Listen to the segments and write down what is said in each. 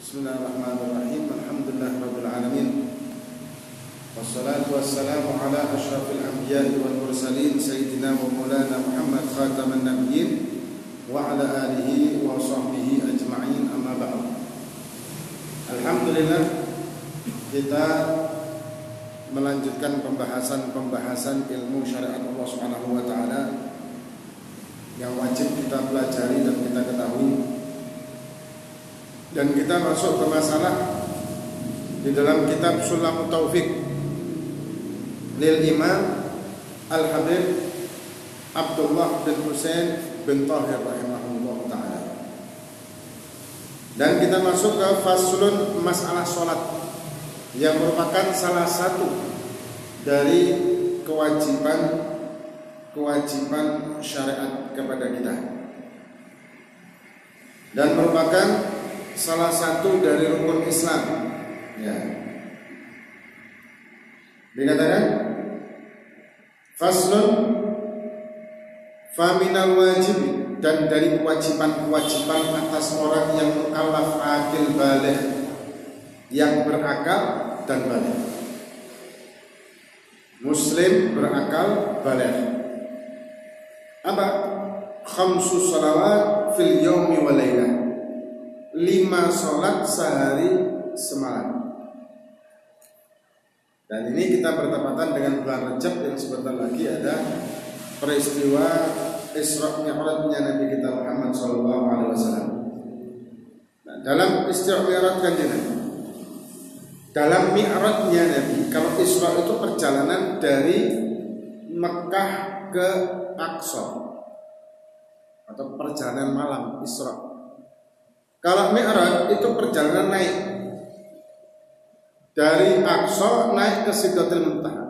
Bismillahirrahmanirrahim. Alhamdulillahirabbil alamin. Wassalatu wassalamu ala asyrafil anbiya'i wal mursalin sayyidina wa maulana Muhammad khataman nabiyyin wa ala alihi wa sahbihi ajma'in, amma ba'd. Alhamdulillah, kita melanjutkan pembahasan ilmu syariat Allah Subhanahu wa taala yang wajib kita pelajari dan kita ketahui. Dan kita masuk ke masalah di dalam kitab Sulamut Taufiq lil Imam Al-Habib Abdullah bin Husain bin Tahir rahimahullah ta'ala. Dan kita masuk ke faslun masalah sholat, yang merupakan salah satu dari kewajiban syariat kepada kita, dan merupakan salah satu dari rukun Islam. Ya. Dikatakan faslun faminal wajib, dan dari kewajiban atas orang yang mukallaf akil baligh, yang berakal dan baligh, muslim berakal baligh, apa? Khamsu shalawat fil yaumi wal lailah, 5 sholat sehari semalam. Dan ini kita bertepatan dengan bulan Rajab yang sebentar lagi ada peristiwa Isra Mi'rajnya Nabi kita Muhammad SAW. Nah, dalam Isra Mi'raj kanjeng, dalam Mi'rajnya Nabi, kalau Isra itu perjalanan dari Mekah ke Aqsa atau perjalanan malam Isra. Kalau Mi'raj itu perjalanan naik dari Aqsa naik ke Sidratul Muntaha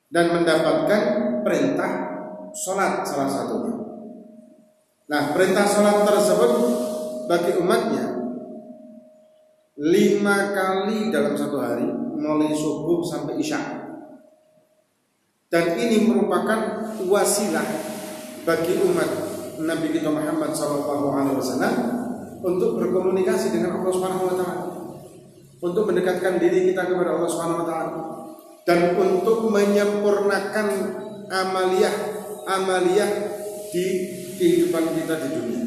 dan mendapatkan perintah sholat salah satunya. Nah, perintah sholat tersebut bagi umatnya 5 kali dalam satu hari, mulai subuh sampai isya. Dan ini merupakan wasilah bagi umat Nabi kita Muhammad SAW untuk berkomunikasi dengan Allah Subhanahu wa taala, untuk mendekatkan diri kita kepada Allah Subhanahu wa taala, dan untuk menyempurnakan amaliyah di kehidupan kita di dunia,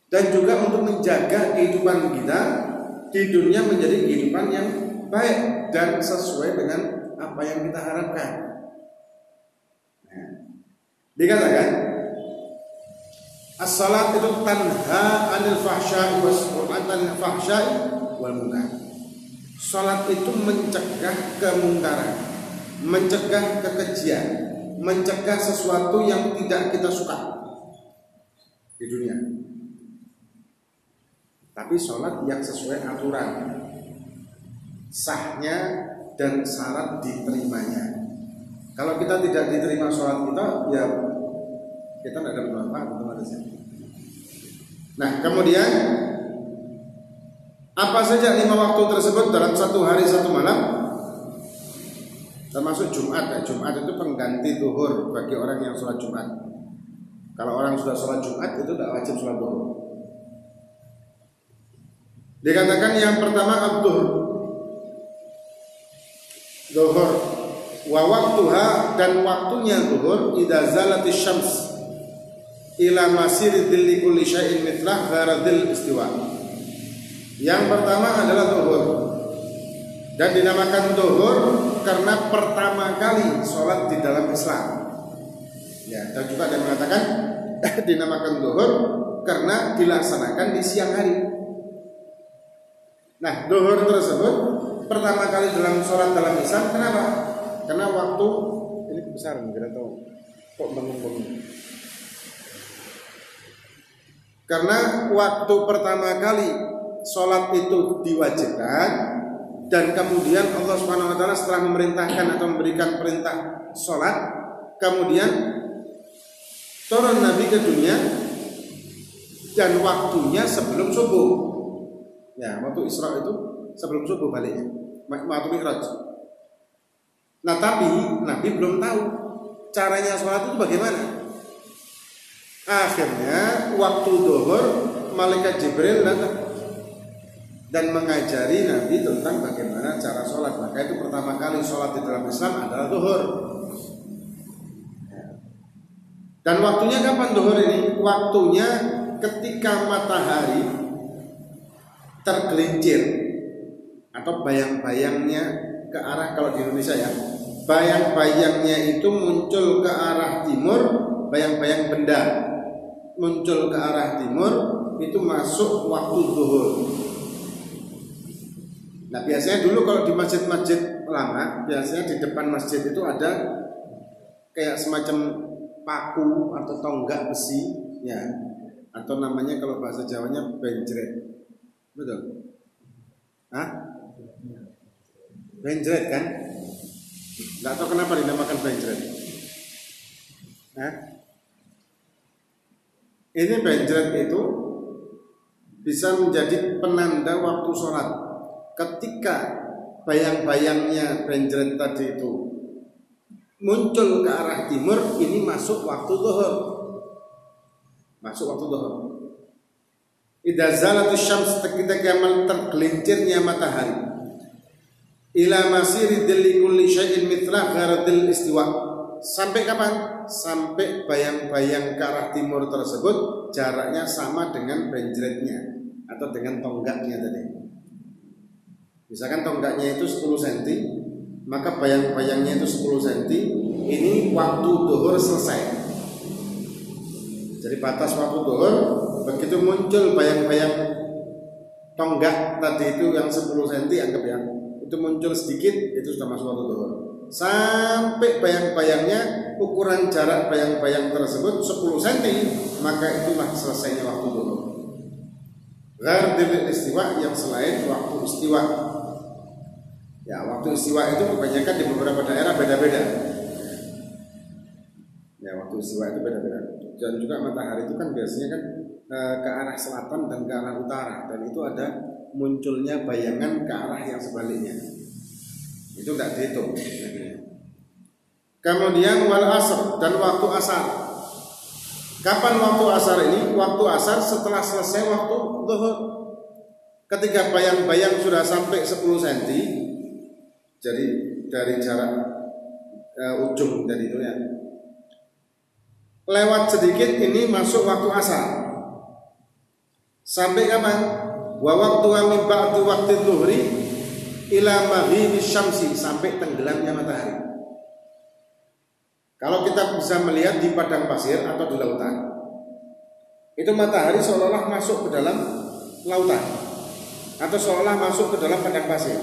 dan juga untuk menjaga kehidupan kita di dunia menjadi kehidupan yang baik dan sesuai dengan apa yang kita harapkan. Nah, dikatakan as-salat itu tanha 'anil fahsya'i wal munkar. Salat itu mencegah kemungkaran, mencegah kekejian, mencegah sesuatu yang tidak kita suka di dunia. Tapi salat yang sesuai aturan, sahnya dan syarat diterimanya. Kalau kita tidak diterima salat kita, ya kita tidak ada manfaat. Nah, kemudian apa saja 5 waktu tersebut dalam satu hari satu malam, termasuk Jumat. Jumat itu pengganti zuhur bagi orang yang sholat Jumat. Kalau orang sudah sholat Jumat itu tidak wajib sholat zuhur. Dikatakan yang pertama abdur, zuhur, wa waktuha, dan waktunya zuhur idza zalatis syams ila masiri dhilli kulli syai'in mithlah gharadil istiwa. Yang pertama adalah zuhur, dan dinamakan zuhur karena pertama kali sholat di dalam Islam. Ya, dan juga ada yang mengatakan dinamakan zuhur karena dilaksanakan di siang hari. Nah, zuhur tersebut pertama kali dalam sholat dalam Islam. Kenapa? Karena waktu ini besar, kita tahu kok bangun-bangun. Karena waktu pertama kali sholat itu diwajibkan, dan kemudian Allah Subhanahu wa taala setelah memerintahkan atau memberikan perintah sholat, kemudian turun Nabi ke dunia, dan waktunya sebelum subuh. Ya, waktu Isra itu sebelum subuh baliknya, waktu Mi'raj. Nah, tapi Nabi belum tahu caranya sholat itu bagaimana. Akhirnya waktu zuhur malaikat Jibril datang dan mengajari Nabi tentang bagaimana cara sholat. Maka itu pertama kali sholat di dalam Islam adalah zuhur. Dan waktunya kapan zuhur ini? Waktunya ketika matahari tergelincir atau bayang-bayangnya ke arah, kalau di Indonesia ya, bayang-bayangnya itu muncul ke arah timur, bayang-bayang benda muncul ke arah timur, itu masuk waktu zuhur. Nah biasanya dulu kalau di masjid-masjid lama, biasanya di depan masjid itu ada kayak semacam paku atau tonggak besi ya, atau namanya kalau bahasa Jawanya benjret. Betul? Hah? Benjret kan? Nggak tahu kenapa dinamakan benjret. Hah? Ini benjret itu bisa menjadi penanda waktu sholat. Ketika bayang-bayangnya benjret tadi itu muncul ke arah timur, ini masuk waktu zuhur. Masuk waktu zuhur. Idza zalatus syams, ketika tergelincirnya matahari. Ila masiri dhilli kulli syai'in mithla gharadil istiwa. Sampai kapan? Sampai bayang-bayang ke arah timur tersebut jaraknya sama dengan benjretnya atau dengan tonggaknya tadi. Misalkan tonggaknya itu 10 cm, maka bayang-bayangnya itu 10 cm. Ini waktu zuhur selesai. Jadi batas waktu zuhur, begitu muncul bayang-bayang tonggak tadi itu yang 10 cm, anggap ya, itu muncul sedikit, itu sudah masuk waktu zuhur. Sampai bayang-bayangnya, ukuran jarak bayang-bayang tersebut 10 cm, maka itulah selesainya waktu zuhur. Ghardil istiwa, yang selain waktu istiwa. Ya, waktu istiwa itu kebanyakan di beberapa daerah beda-beda. Ya, waktu istiwa itu beda-beda. Dan juga matahari itu kan biasanya kan ke arah selatan dan ke arah utara, dan itu ada munculnya bayangan ke arah yang sebaliknya. Itu tidak dihitung. Kemudian wal asr, dan waktu asar. Kapan waktu asar ini? Waktu asar setelah selesai waktu zuhur. Ketika bayang-bayang sudah sampai 10 cm, jadi dari jarak ujung dari itu ya, lewat sedikit ini masuk waktu asar. Sampai kapan? Wa waktu min ba'du waqti dhuhri ila maghibis syamsi, sampai tenggelamnya matahari. Kalau kita bisa melihat di padang pasir atau di lautan, itu matahari seolah-olah masuk ke dalam lautan atau seolah masuk ke dalam padang pasir.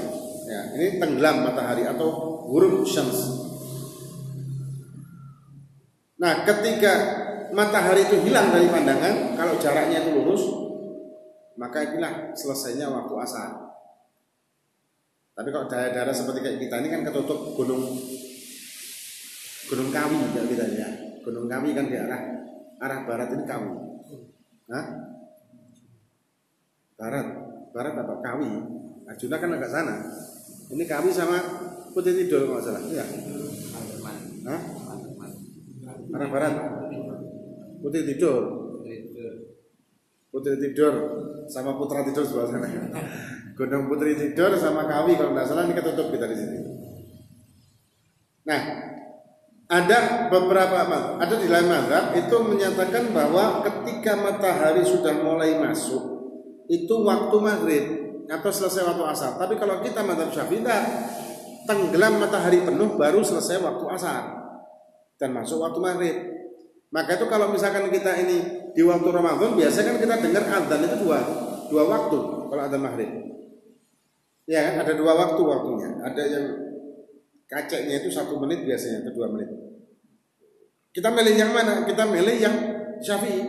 Ya, ini tenggelam matahari atau ghurub syams. Nah, ketika matahari itu hilang dari pandangan, kalau jaraknya itu lurus, maka itulah selesainya waktu asar. Tapi kalau daerah-daerah seperti kayak kita ini kan ketutup Gunung Kawi kayak kita ya. Gunung Kawi kan di arah barat ini Kawi. Hah? Barat apa Kawi? Arjuna kan agak sana. Ini Kawi sama Putih Tidul kalau salah. Iya. Hah? Arah barat. Putih Tidur. Putri Tidur sama Putra Tidur sebelah sana. Gunung Putri Tidur sama Kawi kalau tidak salah ini ketutup kita di sini. Nah, ada di lain mazhab itu menyatakan bahwa ketika matahari sudah mulai masuk itu waktu maghrib atau selesai waktu asar. Tapi kalau kita mazhab Syafi'i, tenggelam matahari penuh baru selesai waktu asar dan masuk waktu maghrib. Maka itu kalau misalkan kita ini di waktu Ramadan, biasanya kan kita dengar adzan itu dua waktu kalau adzan maghrib. Ya kan, ada 2 waktunya. Ada yang kaceknya itu 1 menit biasanya, atau 2 menit. Kita milih yang mana? Kita milih yang Syafi'i,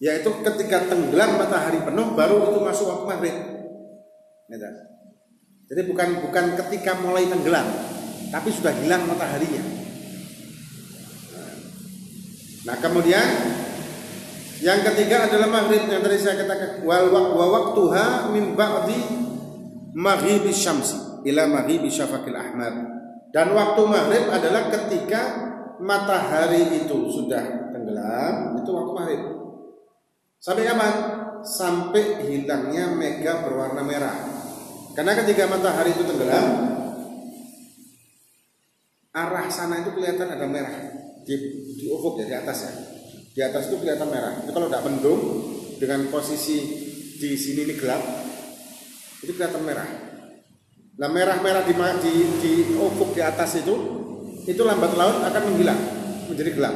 yaitu ketika tenggelam matahari penuh baru itu masuk waktu maghrib. Jadi bukan ketika mulai tenggelam, tapi sudah hilang mataharinya. Nah kemudian yang ketiga adalah maghrib, yang tadi saya katakan wa waqtuha min ba'di maghibis syamsi ila maghibis syafaqil ahmar. Dan waktu maghrib adalah ketika matahari itu sudah tenggelam, itu waktu maghrib. Sampai kapan? sampai hilangnya mega berwarna merah. Karena ketika matahari itu tenggelam, arah sana itu kelihatan ada merah di ufuk ya, di atas ya. Di atas itu kelihatan merah. Itu kalau tidak mendung dengan posisi di sini ini gelap, itu kelihatan merah. Nah merah-merah di ufuk di atas itu lambat laun akan menghilang menjadi gelap.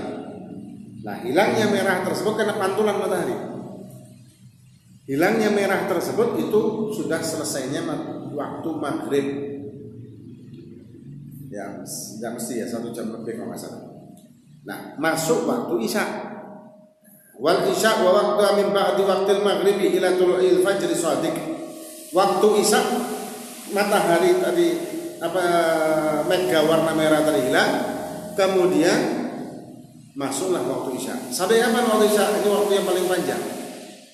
Nah hilangnya merah tersebut karena pantulan matahari. Hilangnya merah tersebut itu sudah selesainya waktu maghrib. Ya, tidak mesti ya 1 jam lebih kalau nggak salah. Nah masuk waktu isya. Wal isya wa waqtu min ba'di waqtil maghribi ila tulu'il fajr shadiq. Waktu isya matahari tadi mega warna merah tadi hilang, kemudian masuklah waktu isya. Sampai kapan waktu isya? Ini waktu yang paling panjang.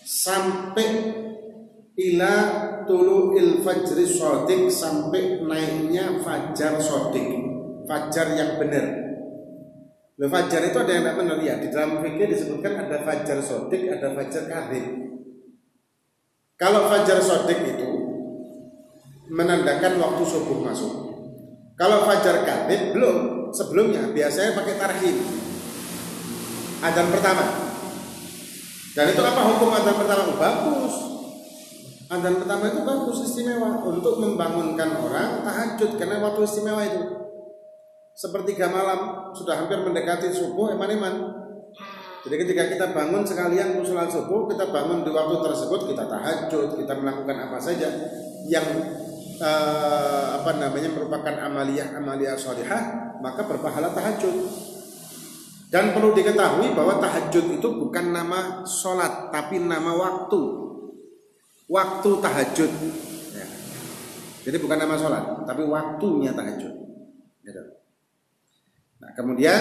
Sampai ila tulu'il fajr shadiq, sampai naiknya fajar shadiq. Fajar yang benar. Loh, fajar itu ada yang tidak benar ya. Di dalam fikih disebutkan ada fajar shadiq, ada fajar kadzib. Kalau fajar shadiq itu menandakan waktu subuh masuk. Kalau fajar kadzib belum, sebelumnya biasanya pakai tarhim. Adzan pertama. Dan itu apa hukum adzan pertama? Bagus. Adzan pertama itu bagus, istimewa untuk membangunkan orang tahajud karena waktu istimewa itu. Sepertiga malam sudah hampir mendekati subuh, eman-eman. Jadi ketika kita bangun sekalian sholat subuh, kita bangun di waktu tersebut, kita tahajud, kita melakukan apa saja yang merupakan amaliyah sholihah, maka berpahala tahajud. Dan perlu diketahui bahwa tahajud itu bukan nama sholat, tapi nama waktu. Waktu tahajud. Ya. Jadi bukan nama sholat, tapi waktunya tahajud. Gitu. Nah kemudian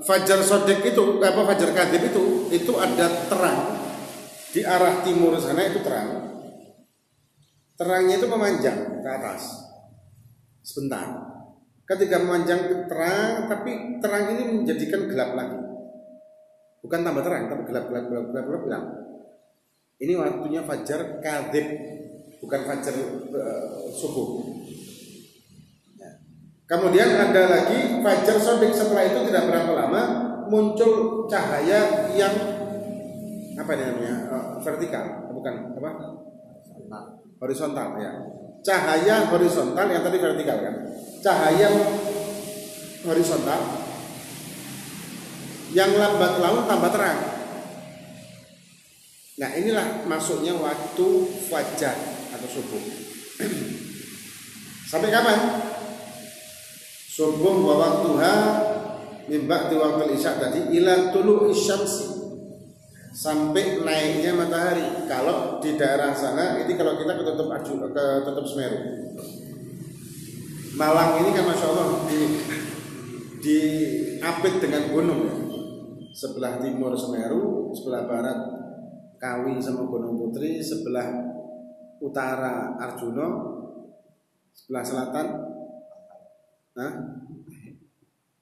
fajar shadiq itu fajar kadzib itu ada terang di arah timur sana, itu terang. Terangnya itu memanjang ke atas sebentar. Ketika memanjang ke terang, tapi terang ini menjadikan gelap lagi. Bukan tambah terang, tapi gelap. Ini waktunya fajar kadzib, bukan fajar subuh. Kemudian ada lagi fajar shadiq. Setelah itu tidak berapa lama muncul cahaya yang vertikal, bukan horizontal ya. Cahaya horizontal, yang tadi vertikal kan. Cahaya horizontal yang lambat laun tambah terang. Nah inilah masuknya waktu fajar atau subuh. Sampai kapan? Subuh wa waktuha min ba'di waqtil isya tadi ila tulu'i syamsi, sampai naiknya matahari. Kalau di daerah sana ini, kalau kita ke Tutup Semeru, Malang ini kan masya Allah diapit dengan gunung ya. Sebelah timur Semeru, sebelah barat Kawi sama Gunung Putri, sebelah utara Arjuna, sebelah selatan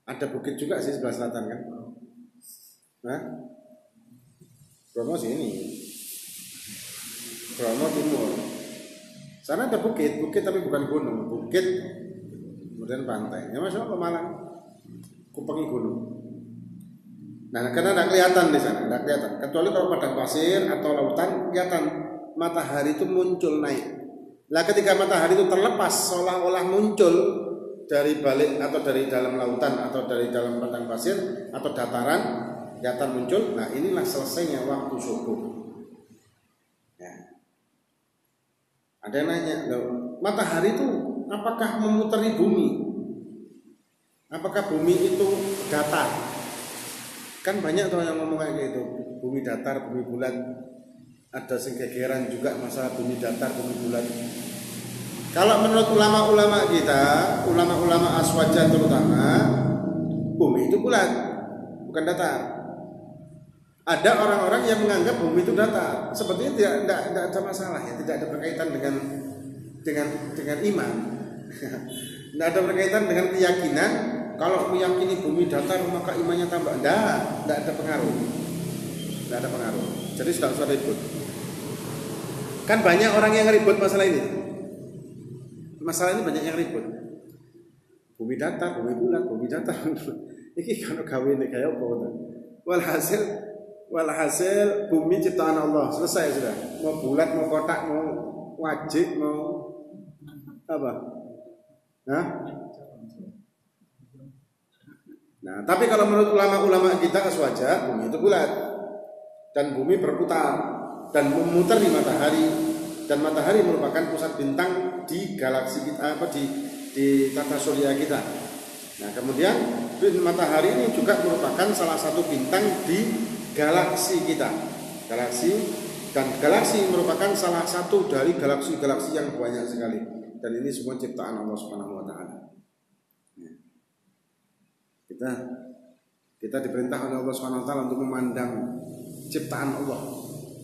ada bukit juga sih sebelah selatan kan. Bromo sini, Bromo timur. Sana ada bukit tapi bukan gunung, bukit kemudian pantai. Ya masya Allah Malang, kupengi gunung. Nah karena tidak kelihatan di sana, tidak kelihatan. Kecuali kalau padang pasir atau lautan kelihatan matahari itu muncul naik. Nah ketika matahari itu terlepas, seolah-olah muncul dari balik atau dari dalam lautan atau dari dalam padang pasir atau dataran muncul. Nah inilah selesainya waktu subuh. Ya. Ada yang nanya, matahari itu apakah memutari bumi? Apakah bumi itu datar? Kan banyak tuh yang ngomong kayak gitu, bumi datar, bumi bulat. Ada senggegeran juga masalah bumi datar, bumi bulat. Kalau menurut ulama-ulama kita, ulama-ulama aswaja terutama, bumi itu bulat, bukan datar. Ada orang-orang yang menganggap bumi itu datar. Sepertinya tidak ada masalah ya, tidak ada berkaitan dengan iman. Tidak ada berkaitan dengan keyakinan kalau meyakini bumi datar maka imannya tambah. Enggak ada pengaruh. Enggak ada pengaruh. Jadi sudah usah ribut. Kan banyak orang yang ribut masalah ini. Masalah ini banyak yang ribut. Bumi datar, bumi bulat, bumi datar. Ini kalau kawin kayak apa? Walhasil bumi ciptaan Allah, selesai sudah. Mau bulat, mau kotak, mau wajib, mau apa? Nah, tapi kalau menurut ulama-ulama kita aswaja, bumi itu bulat dan bumi berputar dan memutar di matahari, dan matahari merupakan pusat bintang di galaksi kita, di tata surya kita. Nah, kemudian matahari ini juga merupakan salah satu bintang di galaksi kita. Galaksi merupakan salah satu dari galaksi-galaksi yang banyak sekali. Dan ini semua ciptaan Allah Subhanahu wa taala. Kita diperintah oleh Allah Subhanahu wa taala untuk memandang ciptaan Allah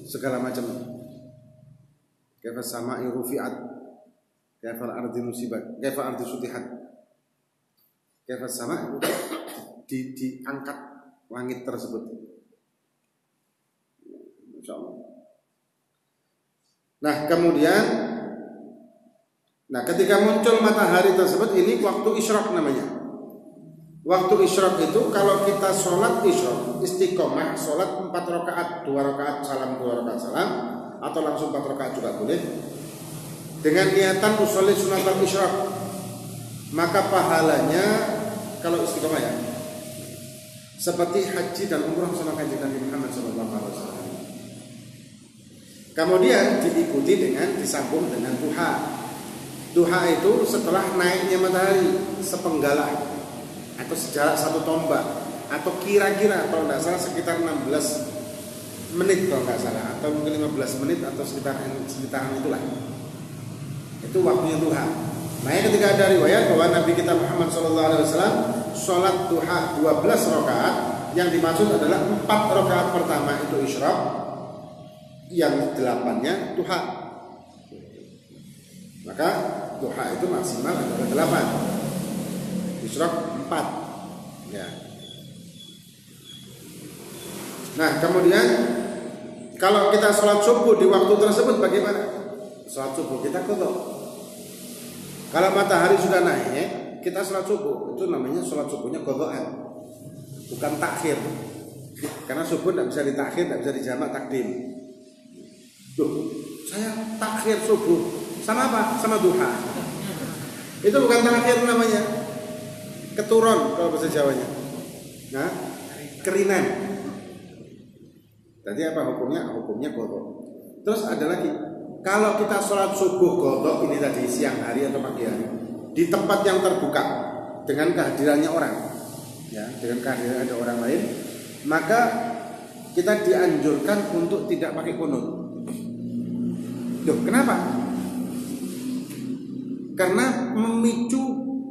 segala macam. Kaifa sama'i rufi'at, kaifa al-ardi nusibat, kaifa al-ardi sutihat. Kaifa sama' diangkat langit tersebut. Insyaallah. Nah, kemudian ketika muncul matahari tersebut, ini waktu isyraq namanya. Waktu isyraq itu kalau kita sholat isyraq istiqomah, sholat 4 rakaat, 2 rakaat salam, 2 rakaat salam, atau langsung 4 rakaat juga boleh, dengan niatan usolli sunatul isyraq, maka pahalanya kalau istiqomah ya seperti haji dan umrah sama kanjeng Nabi Muhammad SAW. Kemudian diikuti dengan disambung dengan duha. Duha itu setelah naiknya matahari sepenggalah atau sejarak 1 tombak, atau kira-kira kalau tidak salah sekitar 16 menit kalau nggak salah, atau mungkin 15 menit atau sekitaran itulah. Itu waktunya duha. Makanya ketika ada riwayat bahwa Nabi kita Muhammad SAW sholat duha 12 rakaat, yang dimaksud adalah 4 rakaat pertama itu isyraq, yang 8-nya duha. Maka duha itu maksimal adalah 8, isyraq 4 ya. Nah, kemudian kalau kita sholat subuh di waktu tersebut bagaimana? Sholat subuh kita qadha. Kalau matahari sudah naik, kita sholat subuh, itu namanya sholat subuhnya qadhaan, bukan takhir. Karena subuh tidak bisa ditakhir, tidak bisa dijamak takdim. Duh, saya takhir subuh, sama apa? Sama duha. Itu bukan takhir namanya, keturun kalau bahasa Jawanya. Nah, kerinan. Tadi apa hukumnya? Hukumnya qadha. Terus ada lagi, kalau kita sholat subuh qadha ini tadi siang hari atau pagi hari di tempat yang terbuka dengan kehadirannya orang, ya, dengan kehadiran ada orang lain, maka kita dianjurkan untuk tidak pakai kunut. Loh, kenapa? Karena memicu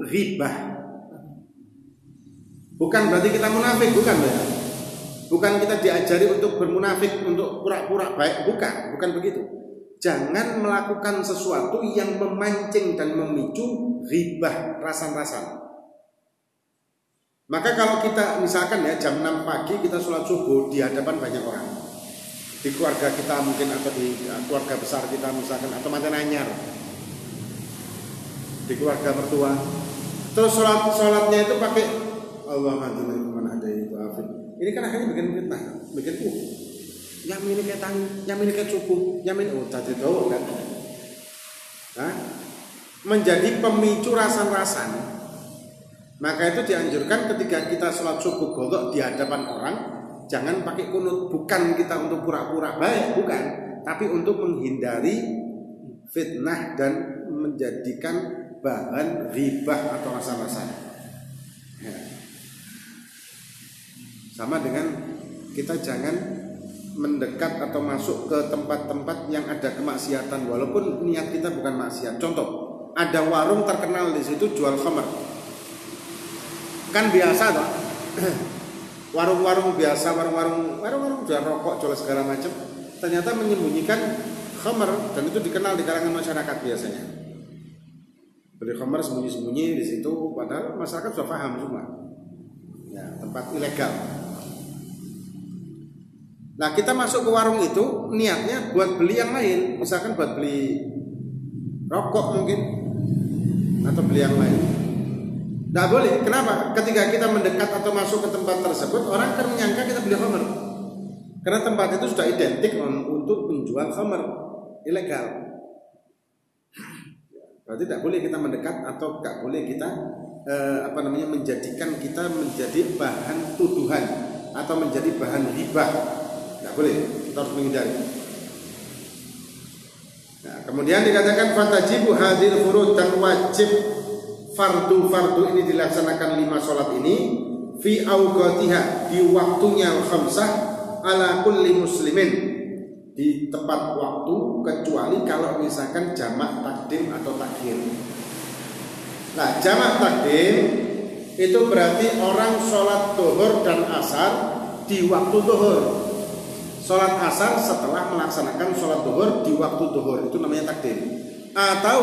ghibah. Bukan berarti kita munafik, bukan ya. Bukan kita diajari untuk bermunafik, untuk pura-pura baik, bukan begitu. Jangan melakukan sesuatu yang memancing dan memicu ghibah, rasan-rasan. Maka kalau kita misalkan ya jam 6 pagi kita sholat subuh di hadapan banyak orang, di keluarga kita mungkin, atau di keluarga besar kita misalkan, atau mantan anyar, di keluarga mertua, terus sholatnya itu pakai Allahumma ada itu afid. Ini kan akhirnya bikin fitnah, bikin yang ini kayak tangi, yang ini kayak cukup, yang ini tadi tahu kan? Nah, menjadi pemicu rasan-rasan. Maka itu dianjurkan ketika kita sholat subuh qadha di hadapan orang, jangan pakai kunut. Bukan kita untuk pura-pura baik, bukan, tapi untuk menghindari fitnah dan menjadikan bahan ghibah atau rasan-rasan. Ya. Sama dengan kita jangan mendekat atau masuk ke tempat-tempat yang ada kemaksiatan walaupun niat kita bukan maksiat. Contoh, ada warung terkenal di situ jual khamr. Kan biasa toh. Warung-warung biasa, warung-warung jual rokok, jual segala macam, ternyata menyembunyikan khamr, dan itu dikenal di kalangan masyarakat biasanya. Beli khamar sembunyi-sembunyi di situ, padahal masyarakat sudah paham semua. Ya, tempat ilegal. Nah, kita masuk ke warung itu niatnya buat beli yang lain, misalkan buat beli rokok mungkin atau beli yang lain. Nggak boleh. Kenapa? Ketika kita mendekat atau masuk ke tempat tersebut, orang akan menyangka kita beli khamar. Karena tempat itu sudah identik untuk menjual khamar ilegal. Berarti tidak boleh kita mendekat atau tidak boleh kita menjadikan kita menjadi bahan tuduhan atau menjadi bahan hibah. Tidak boleh, kita harus menghindari. Nah, kemudian dikatakan fatajibu hadhil furud, dan wajib fardu-fardu ini dilaksanakan 5 sholat ini fi awqatiha, di waktunya khamsah, ala kulli muslimin, di tepat waktu, kecuali kalau misalkan jamak takdim atau takhir. Nah, jamak takdim itu berarti orang sholat zuhur dan asar di waktu zuhur, sholat asar setelah melaksanakan sholat zuhur di waktu zuhur, itu namanya takdim. Atau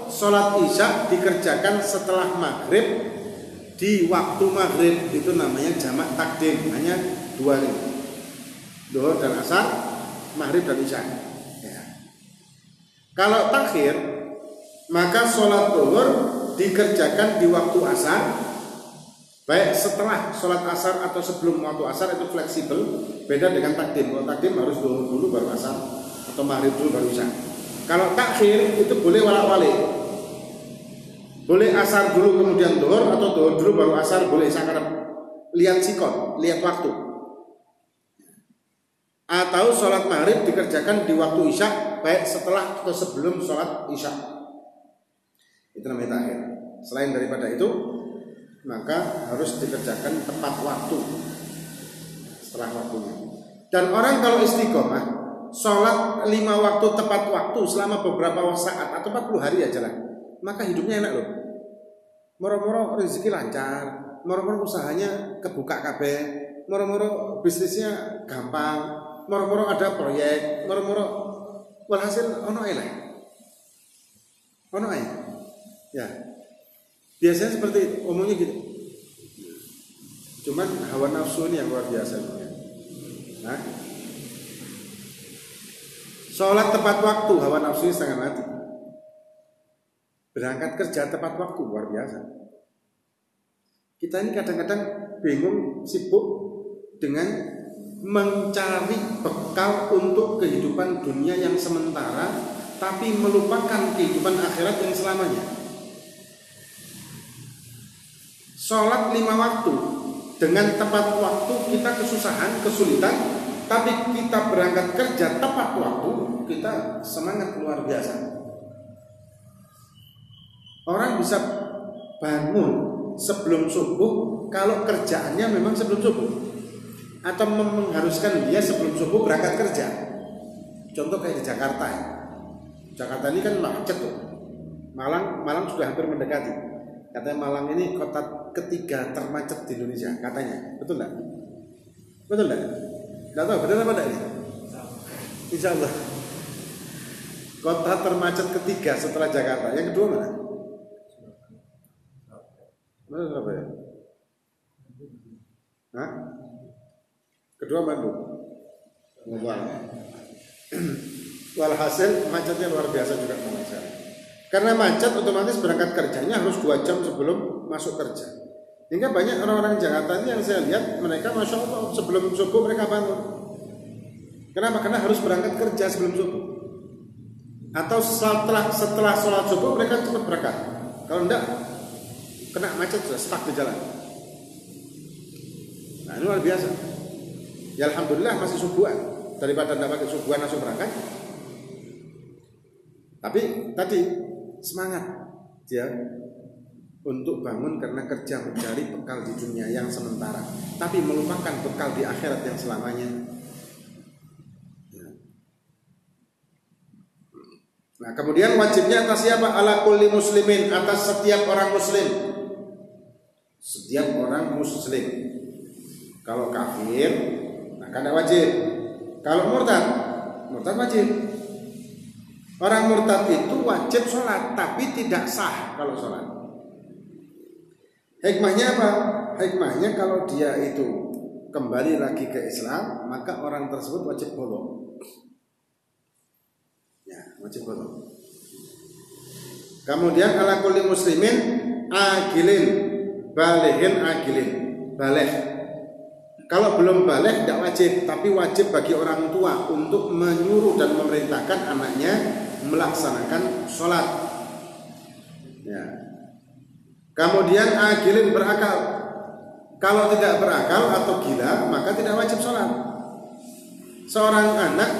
sholat isya dikerjakan setelah maghrib di waktu maghrib, itu namanya jamak takdim. Hanya 2 ini, zuhur dan asar, maghrib dan isya. Ya. Kalau takhir, maka sholat zuhur dikerjakan di waktu asar, baik setelah sholat asar atau sebelum waktu asar, itu fleksibel. Beda dengan takdim. Kalau takdim harus zuhur dulu baru asar, atau maghrib dulu baru isya. Kalau takhir itu boleh walak-walik, boleh asar dulu kemudian zuhur, atau zuhur dulu baru asar, boleh isya, karena lihat sikon, lihat waktu. Atau sholat maghrib dikerjakan di waktu isya, baik setelah atau sebelum sholat isya. Itu namanya takhir. Selain daripada itu, maka harus dikerjakan tepat waktu, setelah waktunya. Dan orang kalau istiqomah sholat 5 waktu tepat waktu selama beberapa saat atau 40 hari aja lah, maka hidupnya enak loh. Moro-moro rezeki lancar, moro-moro usahanya kebuka kabeh, moro-moro bisnisnya gampang, moro-moro ada proyek, moro-moro walhasil ono ae lah. Ono ae. Ya. Biasanya seperti itu, umumnya gitu. Cuman hawa nafsu ini yang luar biasa. Nah, sholat tepat waktu, hawa nafsu ini setengah mati. Berangkat kerja tepat waktu, luar biasa. Kita ini kadang-kadang bingung, sibuk dengan mencari bekal untuk kehidupan dunia yang sementara, tapi melupakan kehidupan akhirat yang selamanya. Sholat 5 waktu dengan tepat waktu kita kesusahan, kesulitan, tapi kita berangkat kerja tepat waktu, kita semangat luar biasa. Orang bisa bangun sebelum subuh kalau kerjaannya memang sebelum subuh, atau mengharuskan dia sebelum subuh berangkat kerja. Contoh kayak di Jakarta. Jakarta ini kan macet tuh. Malang sudah hampir mendekati. Katanya Malang ini kota ketiga termacet di Indonesia, katanya. Betul enggak? Betul enggak? Enggak tahu, betul apa enggak ini? Insya Allah. Kota termacet ketiga setelah Jakarta. Yang kedua mana? Mana Surabaya? Hah? Kedua Bandung. Walhasil macetnya luar biasa juga Malaysia. Karena macet, otomatis berangkat kerjanya harus 2 jam sebelum masuk kerja. Hingga banyak orang-orang Jakarta ini yang saya lihat, mereka Masya Allah sebelum subuh mereka bangun. Kenapa? Karena harus berangkat kerja sebelum subuh. Atau setelah sholat subuh mereka cepat berangkat. Kalau enggak, kena macet, sudah stuck di jalan. Nah, ini luar biasa. Ya Alhamdulillah masih subuhan, daripada tidak pakai subuhan langsung berangkat. Tapi tadi semangat dia untuk bangun karena kerja mencari bekal di dunia yang sementara, tapi melupakan bekal di akhirat yang selamanya. Nah, kemudian wajibnya atas siapa? Ala kulli muslimin, atas setiap orang muslim. Setiap orang muslim. Kalau kafir, maka tidak wajib. Kalau murtad wajib. Orang murtad itu wajib sholat, tapi tidak sah kalau sholat. Hikmahnya apa? Hikmahnya kalau dia itu kembali lagi ke Islam, maka orang tersebut wajib qadha. Ya, wajib qadha. Kemudian ala kulli muslimin agilin, balighin agilin, baligh. Kalau belum baligh tidak wajib, tapi wajib bagi orang tua untuk menyuruh dan memerintahkan anaknya melaksanakan sholat. Ya. Kemudian agilin berakal. Kalau tidak berakal atau gila, maka tidak wajib sholat. Seorang anak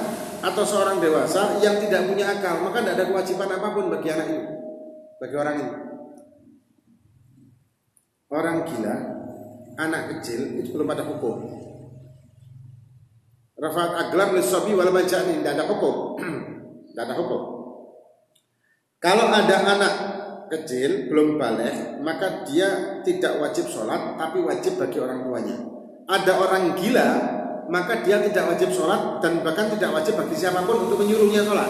atau seorang dewasa yang tidak punya akal, maka tidak ada kewajiban apapun bagi anak ini, bagi orang ini. Orang gila, anak kecil itu belum ada hukum. Rafa'at aglam lissabi wal majani, tidak ada hukum. Tidak ada hukum. Kalau ada anak kecil belum baligh, maka dia tidak wajib sholat, tapi wajib bagi orang tuanya. Ada orang gila, maka dia tidak wajib sholat dan bahkan tidak wajib bagi siapapun untuk menyuruhnya sholat.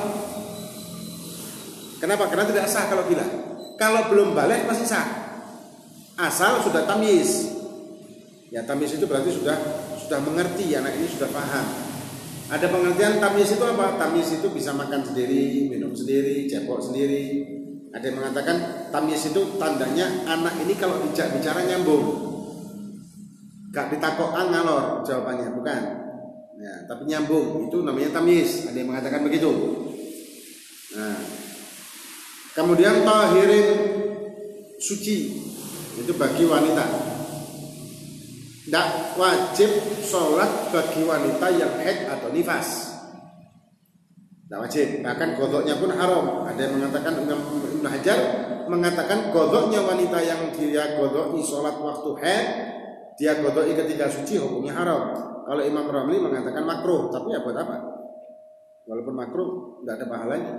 Kenapa? Karena tidak sah kalau gila. Kalau belum baligh masih sah, asal sudah tamyiz. Ya, tamyiz itu berarti sudah mengerti, anak ini sudah paham. Ada pengertian tamyiz itu apa? Tamyiz itu bisa makan sendiri, minum sendiri, cebok sendiri. Ada yang mengatakan tamyiz itu tandanya anak ini kalau bicara nyambung, gak ditakokan ngalor jawabannya, bukan. Ya, tapi nyambung, itu namanya tamyiz. Ada yang mengatakan begitu. Nah, kemudian tahirin suci itu bagi wanita. Tidak wajib sholat bagi wanita yang haid atau nifas. Tidak wajib. Bahkan qadhanya pun haram. Ada yang mengatakan, Ibnu Hajar mengatakan qadhanya wanita yang dia qadha'i sholat waktu haid, dia qadha'i ketika suci, hukumnya haram. Kalau Imam Ramli mengatakan makruh, tapi ya buat apa? Walaupun makruh, tidak ada pahalanya.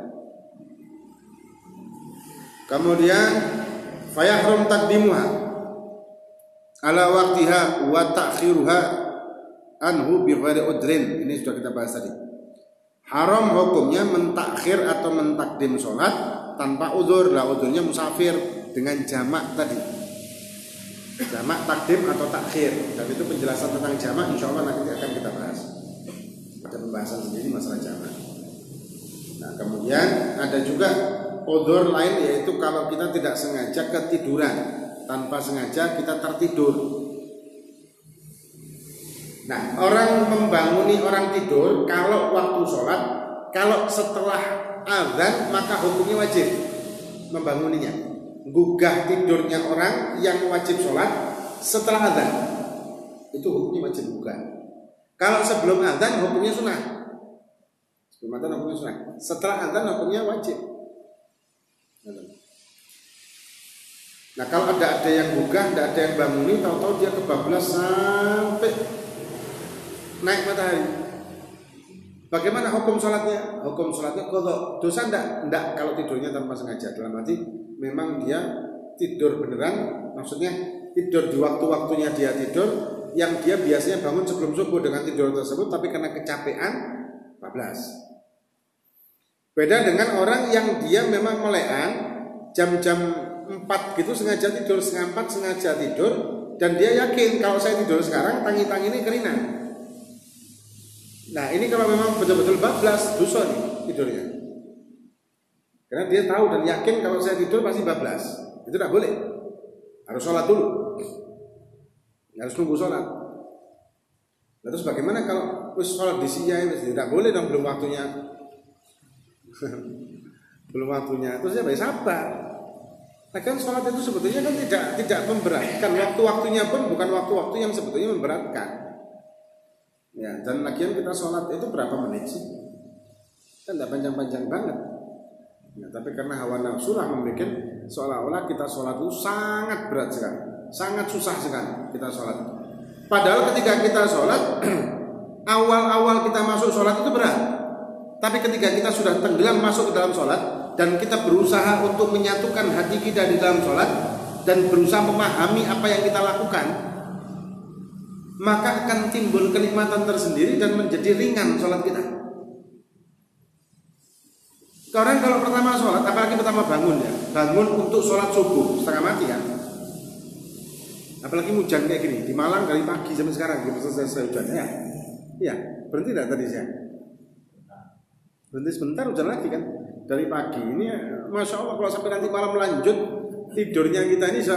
Kemudian fayahrum taqdimuha ala waqtiha wa ta'khiruha anhu bi ghairi udrin. Ini sudah kita bahas tadi. Haram hukumnya mentakhir atau mentakdim sholat tanpa udzur. Lah udzurnya musafir dengan jamak tadi. Jamak takdim atau takhir. Dan itu penjelasan tentang jamak insyaallah nanti akan kita bahas. Ada pembahasan sendiri masalah jamak. Nah, kemudian ada juga udzur lain, yaitu kalau kita tidak sengaja ketiduran. Tanpa sengaja kita tertidur. Nah, orang membanguni orang tidur kalau waktu sholat, kalau setelah azan maka hukumnya wajib membanguninya. Gugah tidurnya orang yang wajib sholat setelah azan, itu hukumnya wajib gugah. Kalau sebelum azan hukumnya sunnah. Sebelum azan hukumnya sunnah. Setelah azan hukumnya wajib. Nah, kalau ada yang gugah, tidak ada yang banguni, tahu-tahu dia kebablas sampai naik matahari. Bagaimana hukum sholatnya? Hukum sholatnya qadha. Dosa enggak kalau tidurnya tanpa sengaja. Dalam arti memang dia tidur beneran, maksudnya tidur di waktu-waktunya dia tidur, yang dia biasanya bangun sebelum subuh dengan tidur tersebut, tapi karena kecapean bablas. Beda dengan orang yang dia memang melean jam-jam 4 gitu sengaja tidur, setengah 4 sengaja tidur, dan dia yakin kalau saya tidur sekarang tangi-tangi ini keringan. Nah, ini kalau memang betul-betul bablas, dosa nih tidurnya. Karena dia tahu dan yakin kalau saya tidur pasti bablas. Itu tidak boleh. Harus sholat dulu. Harus nunggu sholat. Terus bagaimana kalau sholat di siang? Tidak boleh dong, belum waktunya. Belum waktunya. Terus ya baik sabar. Nah, kan sholat itu sebetulnya kan tidak memberatkan. Waktu-waktunya pun bukan waktu-waktu yang sebetulnya memberatkan. Ya, dan lagian kita sholat itu berapa menit sih? Kan tidak panjang-panjang banget. Ya, tapi karena hawa nafsu lah membuat seolah-olah kita sholat itu sangat berat sekali, sangat susah sekali kita sholat. Padahal ketika kita sholat, awal-awal kita masuk sholat itu berat. Tapi ketika kita sudah tenggelam masuk ke dalam sholat, dan kita berusaha untuk menyatukan hati kita di dalam sholat dan berusaha memahami apa yang kita lakukan, maka akan timbul kenikmatan tersendiri dan menjadi ringan sholat kita. Sekarang kalau pertama sholat, apalagi pertama bangun ya, bangun untuk sholat subuh, setengah mati kan. Apalagi hujan kayak gini, di Malang dari pagi sampai sekarang belum selesai hujan ya. Iya, berhenti tidak tadi saya? Berhenti sebentar hujan lagi kan. Dari pagi ini, masya Allah kalau sampai nanti malam lanjut, tidurnya kita ini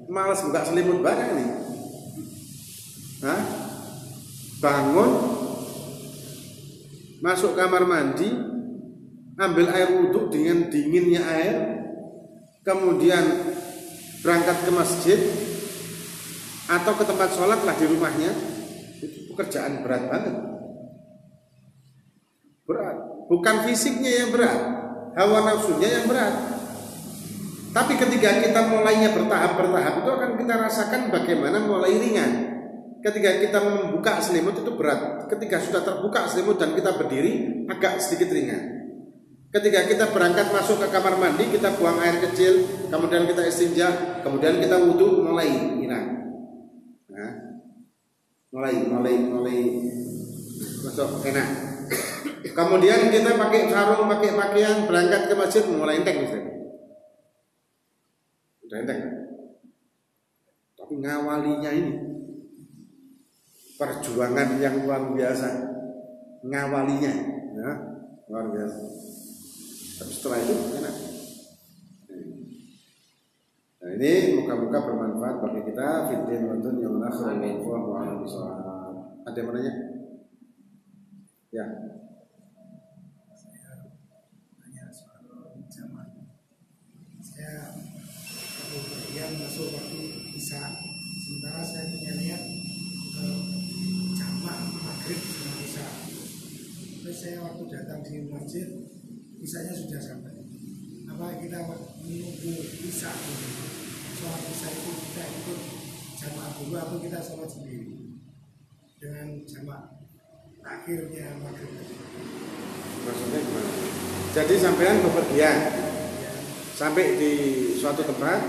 malas buka selimut banyak nih. Hah? Bangun, masuk kamar mandi, ambil air wudhu dengan dinginnya air, kemudian berangkat ke masjid atau ke tempat sholat lah di rumahnya. Itu pekerjaan berat banget. Berat, bukan fisiknya yang berat, hawa nafsunya yang berat. Tapi ketika kita mulainya bertahap-bertahap, itu akan kita rasakan bagaimana mulai ringan. Ketika kita membuka selimut itu berat. Ketika sudah terbuka selimut dan kita berdiri, agak sedikit ringan. Ketika kita berangkat masuk ke kamar mandi, kita buang air kecil, kemudian kita istinja, kemudian kita wudhu, mulai hilang. Nah, mulai masuk enak. Kemudian kita pakai sarung, pakai pakaian, berangkat ke masjid, mulai enteng misalnya. Udah enteng. Tapi ngawalinya ini perjuangan yang luar biasa, ngawalinya, ya, luar biasa. Tapi setelah itu enak. Nah ini muka-muka bermanfaat bagi kita. Fiddin wantun yang akhir ada yang mau nanya? Ya. Saya tanya soal jamaah. Saya kemudian masuk waktu bisa. Sementara saya lihat jamaah maghrib sama isya. Terus saya waktu datang di masjid, isanya sudah sampai. Apa kita menunggu isya dulu? Sholat isya itu kita ikut jamaah dulu atau kita sholat sendiri dengan jamaah akhirnya maghrib? Maksudnya gimana? Jadi sampean bepergian, sampai di suatu tempat.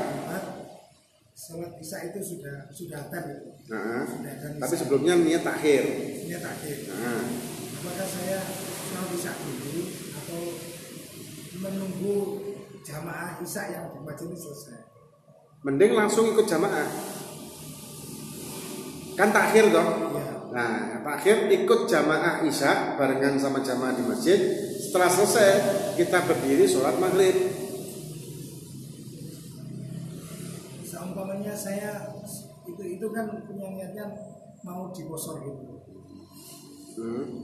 Sholat isya itu sudah adzan. Nah, sudah adzan tapi isya. sebelumnya niat takhir. Niat takhir. Nah, Apakah saya sholat isya dulu atau menunggu jamaah isya yang di masjid ini selesai? mending langsung ikut jamaah. Kan takhir toh. Ya. Nah, takhir ikut jamaah isya barengan sama jamaah di masjid. Setelah selesai kita berdiri sholat maghrib. Seumpamanya saya itu kan punya niatnya mau dikosor gitu.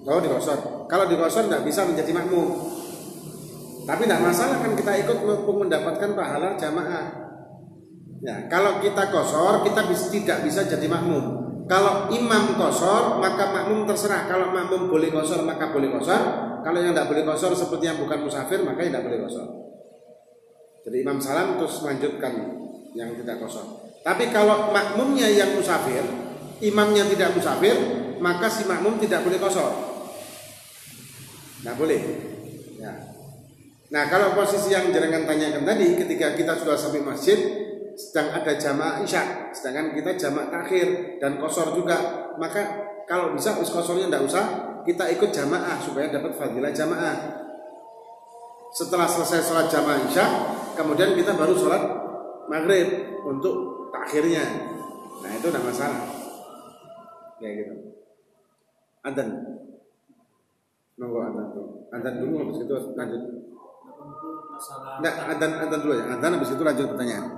Oh dikosor. Kalau dikosor nggak bisa menjadi makmum. Tapi tidak masalah kan kita ikut mendapatkan pahala jamaah. Ya, kalau kita kosor kita tidak bisa jadi makmum. Kalau imam kosor maka makmum terserah. Kalau makmum boleh kosor maka boleh kosor. Kalau yang tidak boleh kosor seperti yang bukan musafir maka tidak boleh kosor. Jadi imam salam terus melanjutkan yang tidak kosor. Tapi kalau makmumnya yang musafir, imamnya tidak musafir, maka si makmum tidak boleh kosor. Tidak boleh. Ya. Nah kalau posisi yang jenengan tanyakan tadi, ketika kita sudah sampai masjid, sedang ada jamaah isya, sedangkan kita jamaah takhir dan kosor juga, maka kalau bisa kosornya tidak usah, kita ikut jamaah supaya dapat fadilah jamaah. Setelah selesai sholat jamaah isya, kemudian kita baru sholat maghrib untuk takhirnya. Nah itu tidak masalah. Kayak gitu. Adzan. Nunggu adzan dulu. Adzan dulu habis itu lanjut. Nah, adzan dulu ya. Adzan habis itu lanjut pertanyaan.